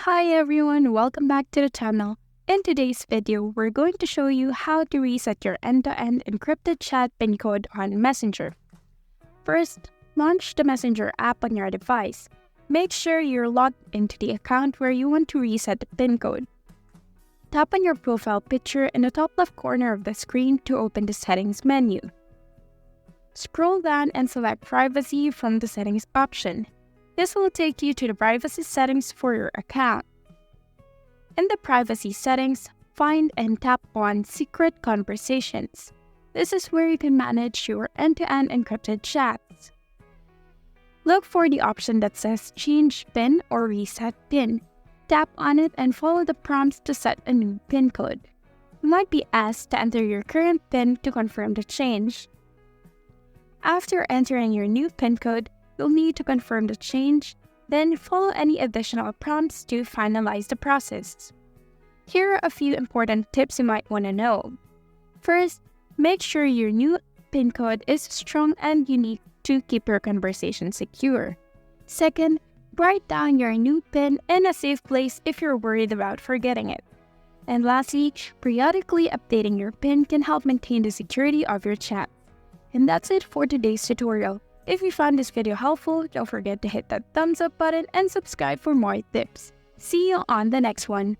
Hi everyone, welcome back to the channel. In today's video, we're going to show you how to reset your end-to-end encrypted chat PIN code on Messenger. First, launch the Messenger app on your device. Make sure you're logged into the account where you want to reset the PIN code. Tap on your profile picture in the top left corner of the screen to open the settings menu. Scroll down and select Privacy from the settings option. This will take you to the privacy settings for your account. In the privacy settings, find and tap on Secret Conversations. This is where you can manage your end-to-end encrypted chats. Look for the option that says Change PIN or Reset PIN. Tap on it and follow the prompts to set a new PIN code. You might be asked to enter your current PIN to confirm the change. After entering your new PIN code, you'll need to confirm the change, then follow any additional prompts to finalize the process. Here are a few important tips you might want to know. First, make sure your new PIN code is strong and unique to keep your conversation secure. Second, write down your new PIN in a safe place if you're worried about forgetting it. And lastly, periodically updating your PIN can help maintain the security of your chat. And that's it for today's tutorial. If you found this video helpful, don't forget to hit that thumbs up button and subscribe for more tips. See you on the next one.